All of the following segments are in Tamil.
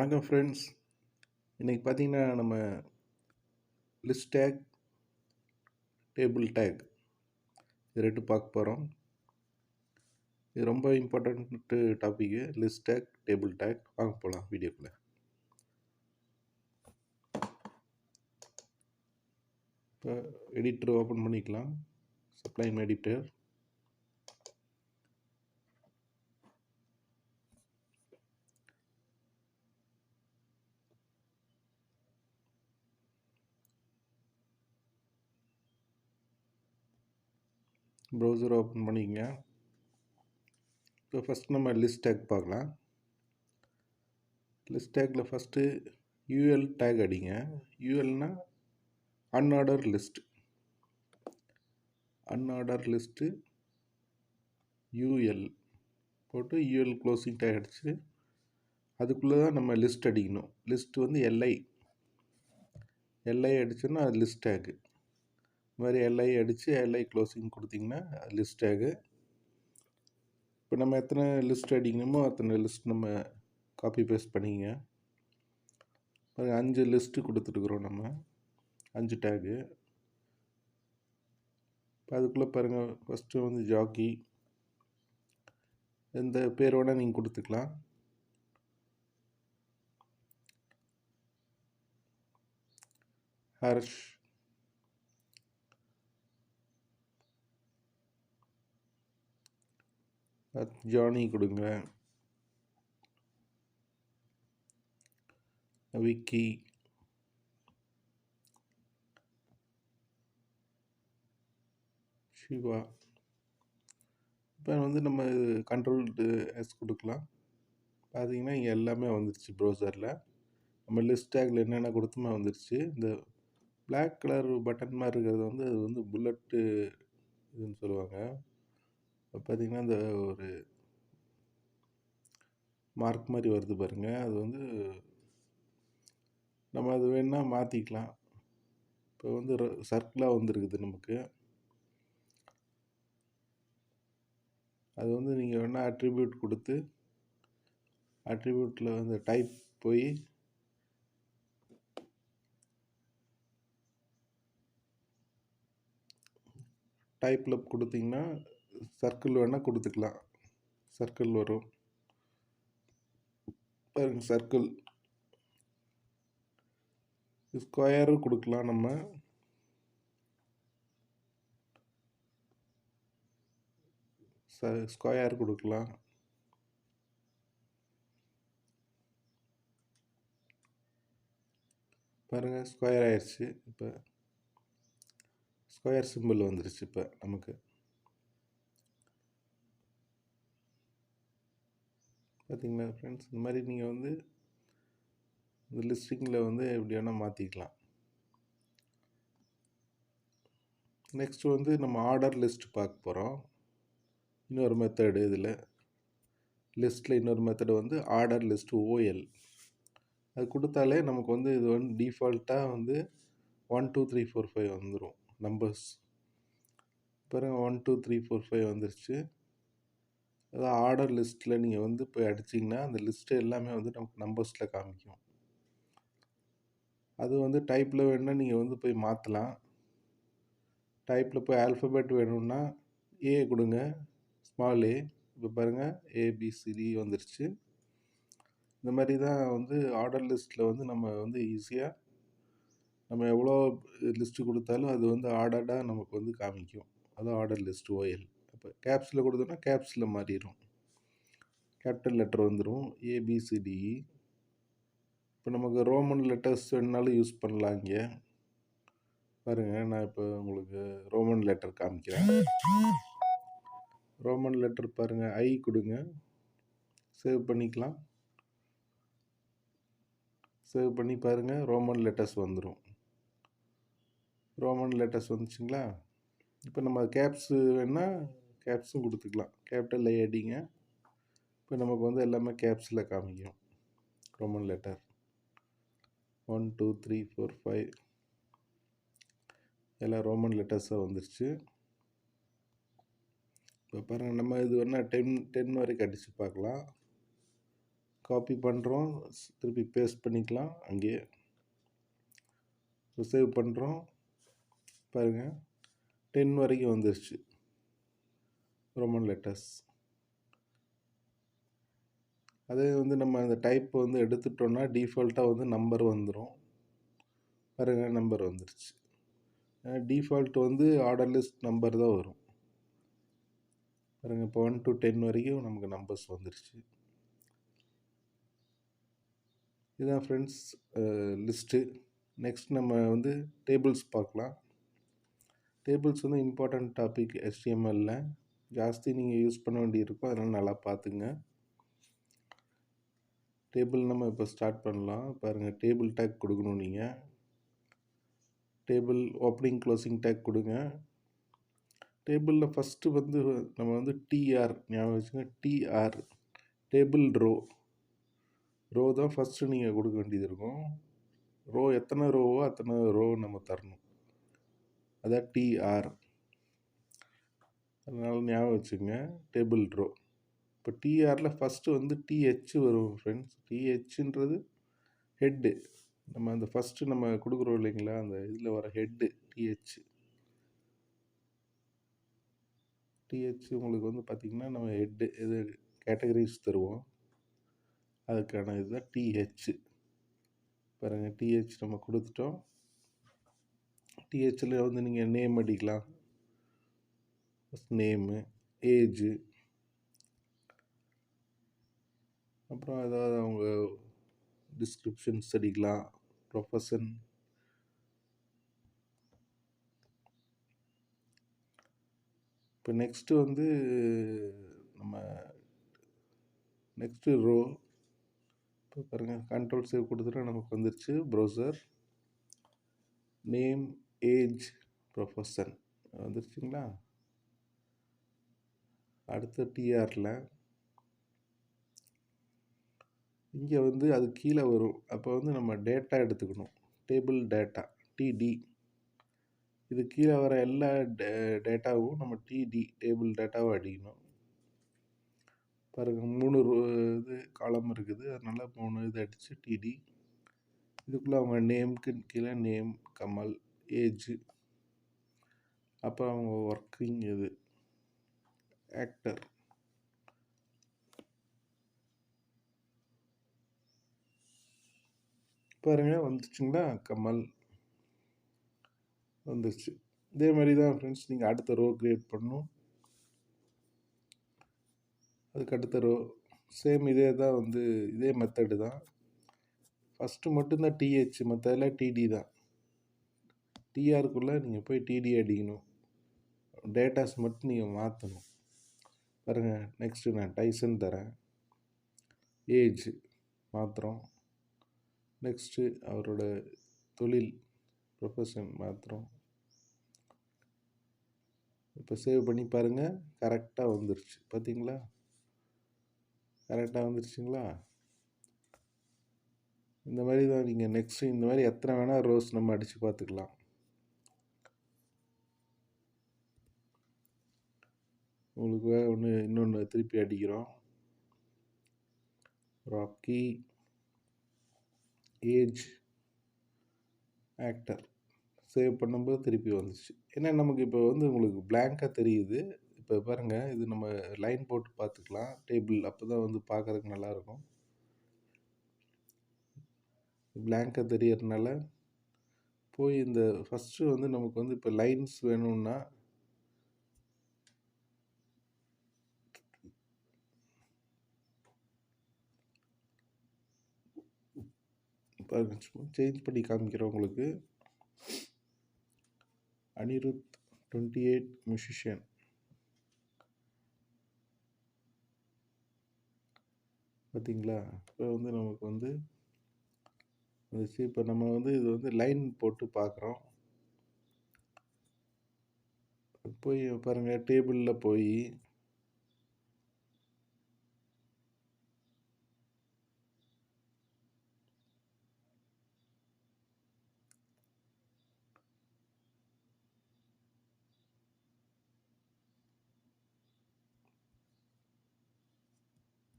வணக்கம் ஃப்ரெண்ட்ஸ். இன்றைக்கி பார்த்தீங்கன்னா நம்ம லிஸ்ட் டேக், டேபிள் டேக் இது ரெண்டு பார்க்க போகிறோம். இது ரொம்ப important topic. List take, table take. வாங்க போகலாம் வீடியோக்குள்ளே. இப்போ எடிட்டர் ஓப்பன் பண்ணிக்கலாம். Sublime editor. ப்ரௌசர் ஓப்பன் பண்ணிக்கங்க. இப்போ ஃபஸ்ட் நம்ம லிஸ்ட் டேக் பார்க்கலாம். List tackle first UL take அடிங்க. யூஎல்னா அன்ஆர்டர் லிஸ்ட். அன்ஆர்டர் லிஸ்ட்டு யூஎல் போட்டு யூஎல் க்ளோசிங் டேக் அடித்து அதுக்குள்ளே தான் நம்ம லிஸ்ட் அடிக்கணும். லிஸ்ட் வந்து எல்ஐ அடிச்சோன்னா அது லிஸ்ட் டேக்கு. இது மாதிரி எல்ஐ அடித்து எல்ஐ க்ளோசிங் கொடுத்திங்கன்னா லிஸ்ட் டேகு. இப்போ நம்ம எத்தனை லிஸ்ட் அடிக்கணுமோ அத்தனை லிஸ்ட் நம்ம காப்பி பேஸ்ட் பண்ணிங்க. 5 லிஸ்ட்டு கொடுத்துருக்குறோம் நம்ம, 5 டேகு. இப்போ அதுக்குள்ளே பாருங்கள், ஃபஸ்ட்டு வந்து ஜாக்கி, எந்த பேர் வேணால் நீங்கள் கொடுத்துக்கலாம். ஹர்ஷ், ஜானி கொடுங்க, விக்கி, சிவா. இப்போ வந்து நம்ம கண்ட்ரோல் எஸ் கொடுக்கலாம். பார்த்தீங்கன்னா இங்கே எல்லாமே வந்துருச்சு ப்ரௌசரில். நம்ம லிஸ்ட் டேக்கில் என்னென்ன கொடுத்துமே வந்துருச்சு. இந்த பிளாக் கலர் பட்டன் மாதிரி இருக்கிறது வந்து அது வந்து புல்லட்டு இதுன்னு சொல்லுவாங்க. இப்போ பார்த்திங்கன்னா இந்த ஒரு மார்க் மாதிரி வருது பாருங்கள், அது வந்து நம்ம அது வேணால் மாற்றிக்கலாம். இப்போ வந்து சர்க்கிளாக வந்துருக்குது நமக்கு. அது வந்து நீங்கள் வேணால் அட்ரிபியூட் கொடுத்து அட்ரிபியூட்டில் வந்து டைப் போய் டைப்பில் கொடுத்திங்கன்னா சர்க்கிள் வேணால் கொடுத்துக்கலாம். சர்க்கிள் வரும் பாருங்க, சர்க்கிள். ஸ்கொயரும் கொடுக்கலாம். நம்ம ஸ்கொயர் கொடுக்கலாம். பாருங்கள், ஸ்கொயர் ஆயிடுச்சு. இப்போ ஸ்கொயர் சிம்பிள் வந்துருச்சு இப்போ நமக்கு. பார்த்தீங்களா ஃப்ரெண்ட்ஸ், இந்த மாதிரி நீங்கள் வந்து இந்த லிஸ்டிங்கில் வந்து எப்படி வேணால் மாற்றிக்கலாம். நெக்ஸ்ட்டு வந்து நம்ம ஆர்டர் லிஸ்ட் பார்க்க போகிறோம். இன்னொரு மெத்தடு இதில் லிஸ்ட்டில் இன்னொரு மெத்தடு வந்து ஆர்டர் லிஸ்ட்டு ஓஎல். அது கொடுத்தாலே நமக்கு வந்து இது வந்து டிஃபால்ட்டாக வந்து 1 2 3 4 5 வந்துடும் நம்பர்ஸ். பாருங்கள், 1 2 3 4 5 வந்துருச்சு. அதாவது ஆர்டர் லிஸ்ட்டில் நீங்கள் வந்து போய் அடிச்சிங்கன்னா அந்த லிஸ்ட்டு எல்லாமே வந்து நமக்கு நம்பர்ஸில் காமிக்கும். அது வந்து டைப்பில் வேணுன்னா நீங்கள் வந்து போய் மாற்றலாம். டைப்பில் போய் ஆல்ஃபபெட் வேணும்னா ஏ கொடுங்க, ஸ்மால் ஏ. இப்போ பாருங்கள், ஏபிசிடி வந்துருச்சு. இந்த மாதிரி தான் வந்து ஆர்டர் லிஸ்ட்டில் வந்து நம்ம வந்து ஈஸியாக நம்ம எவ்வளோ லிஸ்ட்டு கொடுத்தாலும் அது வந்து ஆர்டர்டாக நமக்கு வந்து காமிக்கும். அதுதான் ஆர்டர் லிஸ்ட் ஓஎல். அப்போ கேப்ஸில் கொடுத்தோன்னா கேப்ஸில் மாறிடும், கேபிட்டல் லெட்டர் வந்துடும், ஏபிசிடிஇ. இப்போ நமக்கு ரோமன் லெட்டர்ஸ் வேணுனாலும் யூஸ் பண்ணலாம். இங்கே பாருங்கள், நான் இப்போ உங்களுக்கு ரோமன் லெட்டர் காமிக்கிறேன். ரோமன் லெட்டர் பாருங்கள், ஐ கொடுங்க, சேவ் பண்ணிக்கலாம். சேவ் பண்ணி பாருங்கள், ரோமன் லெட்டர்ஸ் வந்துடும். ரோமன் லெட்டர்ஸ் வந்துச்சுங்களா? இப்போ நம்ம கேப்ஸு வேணால் கேப்ஸும் கொடுத்துக்கலாம். கேபிட்டல் ஐ அடிங்க. இப்போ நமக்கு வந்து எல்லாமே கேப்ஸில் காமிக்கும். ரோமன் லெட்டர் 1 2 3 4 5 எல்லாம் ரோமன் லெட்டர்ஸாக வந்துருச்சு. இப்போ பாருங்கள், நம்ம இது வேணால் 10 வரைக்கும் அடித்து பார்க்கலாம். காப்பி பண்ணுறோம், திருப்பி பேஸ்ட் பண்ணிக்கலாம் அங்கேயே. சேவ் பண்ணுறோம், பாருங்கள் 10 வரைக்கும் வந்துருச்சு ரோமன் லெட்டர்ஸ். அதே வந்து நம்ம அந்த டைப் வந்து எடுத்துட்டோம்னா டிஃபால்ட்டாக வந்து நம்பர் வந்துடும். பாருங்கள் நம்பர் வந்துருச்சு. டிஃபால்ட் வந்து ஆர்டர் லிஸ்ட் நம்பர் தான் வரும். பாருங்கள் இப்போ 1 to 10 வரைக்கும் நமக்கு நம்பர்ஸ் வந்துருச்சு. இதுதான் ஃப்ரெண்ட்ஸ் லிஸ்ட்டு. நெக்ஸ்ட் நம்ம வந்து டேபிள்ஸ் பார்க்கலாம். டேபிள்ஸ் வந்து இம்பார்ட்டண்ட் டாபிக் HTML-ல ஜாஸ்தி நீங்கள் யூஸ் பண்ண வேண்டியிருக்கும், அதனால் நல்லா பார்த்துங்க. டேபிள் நம்ம இப்போ ஸ்டார்ட் பண்ணலாம். பாருங்கள் டேபிள் டேக் கொடுக்கணும். நீங்கள் டேபிள் ஓப்பனிங் க்ளோசிங் டேக் கொடுங்க. டேபிளில் ஃபஸ்ட்டு வந்து நம்ம வந்து TR ஞாபகம் வச்சுங்க. TR டேபிள் ரோ தான் ஃபஸ்ட்டு நீங்கள் கொடுக்க வேண்டியது இருக்கும். ரோ எத்தனை ரோவோ அத்தனை ரோ நம்ம தரணும். அதான் TR. அதனால் ஞாபகம் வச்சுங்க டேபிள் ரோ. இப்போ TRல ஃபஸ்ட்டு வந்து TH வரும் ஃப்ரெண்ட்ஸ். THன்றது ஹெட்டு. நம்ம அந்த ஃபஸ்ட்டு நம்ம கொடுக்குறோம் இல்லைங்களா, அந்த இதில் வர ஹெட்டு TH உங்களுக்கு வந்து பார்த்திங்கன்னா நம்ம ஹெட்டு இது கேட்டகரிஸ் தருவோம். அதுக்கான இதுதான் TH. பாருங்கள் TH நம்ம கொடுத்துட்டோம். THல வந்து நீங்கள் நேம் அடிக்கலாம். ஃபஸ்ட் நேமு, ஏஜு, அப்புறம் ஏதாவது அவங்க டிஸ்கிரிப்ஷன்ஸ் அடிக்கலாம், ப்ரொஃபஷன். இப்போ நெக்ஸ்ட்டு வந்து நம்ம நெக்ஸ்ட்டு ரோ. இப்போ பாருங்கள் கண்ட்ரோல் சேவ் கொடுத்துட்டா நமக்கு வந்துருச்சு. ப்ரௌசர் நேம், ஏஜ், ப்ரொஃபஷன் வந்துருச்சுங்களா. அடுத்த TRல இங்கே வந்து அது கீழே வரும். அப்போ வந்து நம்ம டேட்டா எடுத்துக்கணும். Table data TD. இது கீழே வர எல்லா டேட்டாவும் நம்ம TD டேபிள் டேட்டாவை அடிக்கணும். பாருங்கள் 3 இது காலம் இருக்குது, அதனால் 3 இது அடித்து TD. இதுக்குள்ளே அவங்க நேமுக்கு கீழே நேம், கமல், ஏஜ், அப்புறம் அவங்க ஒர்க்கிங் இது ஆக்டர். பாருங்கள் வந்துச்சுங்களா, கமல் வந்துச்சு. இதே மாதிரி தான் ஃப்ரெண்ட்ஸ் நீங்கள் அடுத்த ரோ க்ரியேட் பண்ணணும். அதுக்கு அடுத்த ரோ சேம் இதே தான், வந்து இதே மெத்தடு தான். ஃபஸ்ட்டு மட்டும்தான் TH, மற்றதெல்லாம் TD தான். TRக்குள்ளே நீங்கள் போய் TD அடிக்கணும். டேட்டாஸ் மட்டும் நீங்கள் மாற்றணும். பாருங்கள் நெக்ஸ்ட்டு நான் டைசன் தரேன். ஏஜ் மாத்திரம். நெக்ஸ்ட்டு அவரோட தொழில் ப்ரொஃபஷன் மாத்திரம். இப்போ சேவ் பண்ணி பாருங்கள், கரெக்டாக வந்துருச்சு. பார்த்தீங்களா, கரெக்டாக வந்துருச்சுங்களா. இந்த மாதிரி தான் நீங்கள் நெக்ஸ்ட்டு இந்த மாதிரி எத்தனை வேணால் ரோஸ் நம்ம அடித்து பார்த்துக்கலாம். உங்களுக்கு இன்னொன்று திருப்பி அடிக்கிறோம். Rakhi, age, actor. சேவ் பண்ணும்போது திருப்பி வந்துச்சு. ஏன்னா நமக்கு இப்போ வந்து உங்களுக்கு பிளாங்காக தெரியுது. இப்போ பாருங்கள், இது நம்ம லைன் போட்டு பார்த்துக்கலாம் டேபிள். அப்போ தான் வந்து பார்க்குறதுக்கு நல்லாயிருக்கும். பிளாங்காக தெரியறதுனால போய் இந்த ஃபஸ்ட்டு வந்து நமக்கு வந்து இப்போ லைன்ஸ் வேணும்னா பாருங்க, சேஞ்ச் பண்ணி காமிக்கிறேன் உங்களுக்கு. அனிருத் 28 மியூசிஷியன். பார்த்தீங்களா, இப்போ வந்து நமக்கு வந்து வந்துச்சு. இப்போ நம்ம வந்து இது வந்து லைன் போட்டு பார்க்குறோம். போய் பாருங்கள் டேபிளில் போய்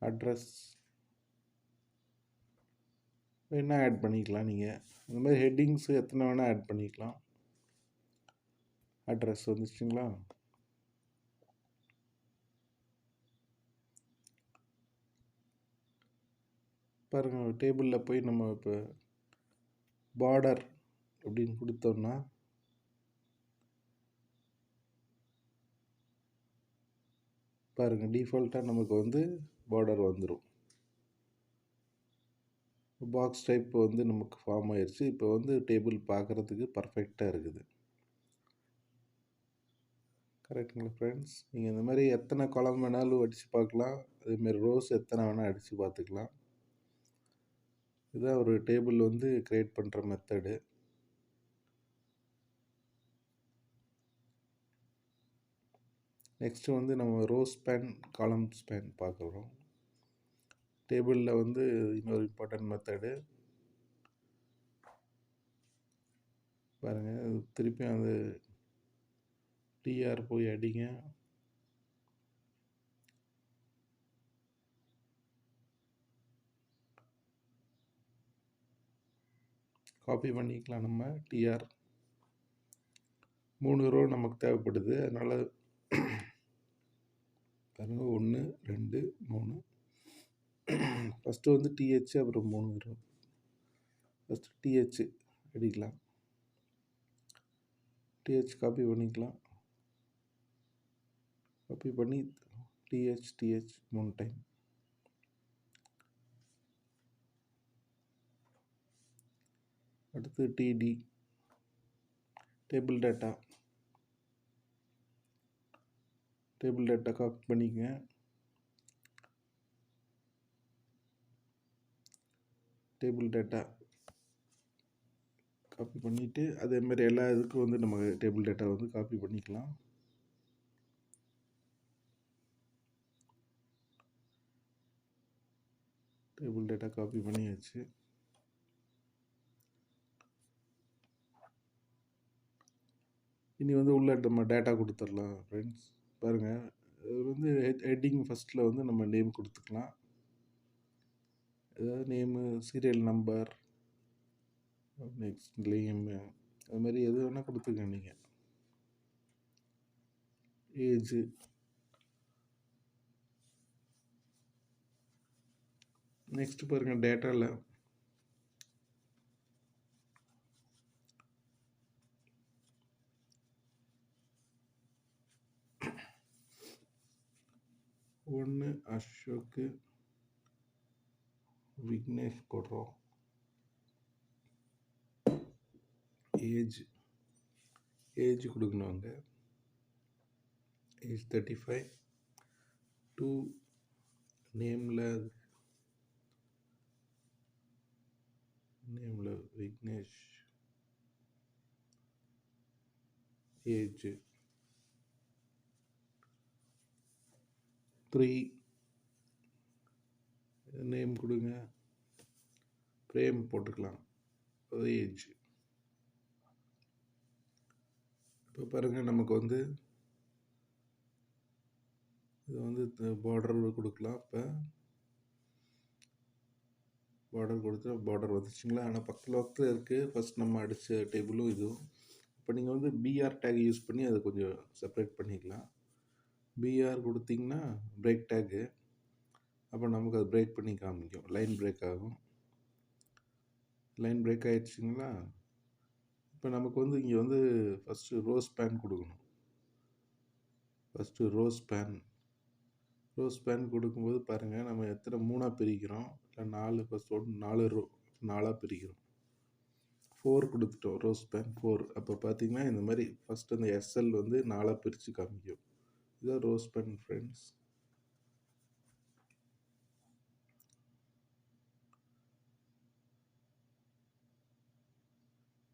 அட்ரஸ், வேணால் ஆட் பண்ணிக்கலாம் நீங்கள். இந்த மாதிரி ஹெட்டிங்ஸு எத்தனை வேணால் ஆட் பண்ணிக்கலாம். அட்ரஸ் வந்துச்சுங்களா? பாருங்கள், டேபிளில் போய் நம்ம இப்போ பார்டர் அப்படின்னு கொடுத்தோம்னா பாருங்கள், டிஃபால்ட்டாக நமக்கு வந்து பார்டர் வந்துடும். பாக்ஸ் டைப் வந்து நமக்கு ஃபார்ம் ஆயிடுச்சு. இப்போ வந்து டேபிள் பார்க்குறதுக்கு பர்ஃபெக்டாக இருக்குது. கரெக்டுங்களா ஃப்ரெண்ட்ஸ்? நீங்கள் இந்த மாதிரி எத்தனை காலம் வேணாலும் அடித்து பார்க்கலாம். அதேமாரி ரோஸ் எத்தனை வேணால் அடித்து பார்த்துக்கலாம். இதுதான் ஒரு டேபிள் வந்து க்ரியேட் பண்ணுற மெத்தடு. நெக்ஸ்ட்டு வந்து நம்ம ரோ ஸ்பேன், காலம் ஸ்பேன் பார்க்குறோம். டேபிளில் வந்து இன்னொரு இம்பார்ட்டன்ட் மெத்தடு பாருங்கள். திருப்பி அந்த டிஆர் போய் அடிங்க. காப்பி பண்ணிக்கலாம். நம்ம டிஆர் 3 ரோ நமக்கு தேவைப்படுது. அதனால் பாருங்கள், 1 2 3. ஃபஸ்ட்டு வந்து டிஹெச், அப்புறம் 3 ரோ. ஃபஸ்ட்டு டிஹெச் அடிக்கலாம். டிஹெச் காப்பி பண்ணிக்கலாம். காப்பி பண்ணி டிஹெச் 3 டைம். அடுத்து TD, table data. Table data copy பண்ணிக்கங்க. டேபிள் டேட்டா காப்பி பண்ணிவிட்டு அதேமாதிரி எல்லா இதுக்கும் வந்து நம்ம டேபிள் டேட்டா வந்து காப்பி பண்ணிக்கலாம். டேபிள் டேட்டா காப்பி பண்ணியாச்சு. இனி வந்து உள்ள நம்ம டேட்டா கொடுத்துடலாம் ஃப்ரெண்ட்ஸ். பாருங்கள், இது வந்து ஹெட்டிங் ஃபஸ்ட்டில் வந்து நம்ம நேம் கொடுத்துக்கலாம். ஏதாவது name, serial number, next name, அது மாதிரி எது வேணால் கொடுத்துக்கங்க நீங்கள். ஏஜு, நெக்ஸ்ட் பாருங்கள் டேட்டாவில் ஒன்று அசோக்கு விக்னேஷ் போடுறோம். ஏஜ் கொடுக்கணும். அங்கே ஏஜ் 35. டூ நேமில் விக்னேஷ். ஏஜ் 3. நேம் கொடுங்க, பிரேம் போட்டுக்கலாம். அது ஏஜ். இப்போ பாருங்கள், நமக்கு வந்து இது வந்து பார்டர் கொடுக்கலாம். இப்போ பார்டர் கொடுத்தா பார்டர் வந்துச்சுங்களா? ஆனால் பக்கத்தில் இருக்குது. ஃபஸ்ட் நம்ம அடித்த டேபிளும் இதுவும். இப்போ நீங்கள் வந்து பிஆர் டேக் யூஸ் பண்ணி அதை கொஞ்சம் செப்பரேட் பண்ணிக்கலாம். பிஆர் கொடுத்திங்கன்னா பிரேக் டேக்கு. அப்போ நமக்கு அது பிரேக் பண்ணி காமிக்கும். லைன் பிரேக் ஆகும். லைன் பிரேக் ஆகிடுச்சிங்களா? இப்போ நமக்கு வந்து இங்கே வந்து ஃபஸ்ட்டு ரோ ஸ்பேன் கொடுக்கணும். ஃபஸ்ட்டு ரோ ஸ்பேன் கொடுக்கும்போது பாருங்கள், நம்ம எத்தனை 3ஆக பிரிக்கிறோம், இல்லை 4. ஃபஸ்ட் 4 ரோ 4ஆக பிரிக்கிறோம். 4 கொடுத்துட்டோம். Row span 4. அப்போ பார்த்தீங்கன்னா இந்த மாதிரி ஃபஸ்ட்டு அந்த எஸ்எல் வந்து 4ஆக பிரித்து காமிக்கும். இதுதான் ரோ ஸ்பேன் ஃப்ரெண்ட்ஸ்.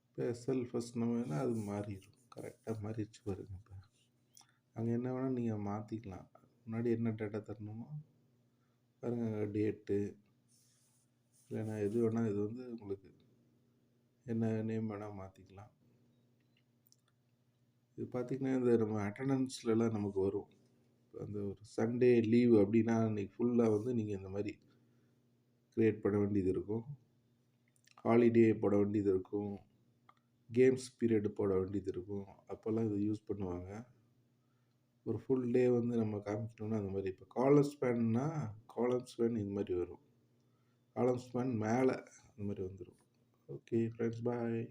இப்போ எஸ்எல் ஃபஸ்ட் நம்ம வேணால் அது மாறிடும். கரெக்டாக மாறிடுச்சு பாருங்க. இப்போ அங்கே என்ன வேணால் நீங்கள் மாற்றிக்கலாம். முன்னாடி என்ன டேட்டா தரணுமோ பாருங்கள், டேட்டு இல்லைன்னா எது வேணால், இது வந்து உங்களுக்கு என்ன நேம் வேணால் மாற்றிக்கலாம். இது பார்த்திங்கன்னா இந்த நம்ம அட்டண்டன்ஸ்லலாம் நமக்கு வரும். அந்த ஒரு சண்டே லீவ் அப்படின்னா அன்றைக்கி ஃபுல்லாக வந்து நீங்கள் இந்த மாதிரி க்ரியேட் பண்ண வேண்டியது இருக்கும். ஹாலிடே போட வேண்டியது இருக்கும், கேம்ஸ் பீரியட் போட வேண்டியது இருக்கும். அப்போல்லாம் இதை யூஸ் பண்ணுவாங்க. ஒரு ஃபுல் டே வந்து நம்ம காமிக்கணும்னா அந்த மாதிரி. இப்போ காலம் ஸ்பேன்னா காலம் ஸ்பேன் இந்த மாதிரி வரும், காலம் ஸ்பேன் மேலே அந்த மாதிரி வந்துடும். ஓகே ஃப்ரெண்ட்ஸ், பாய்.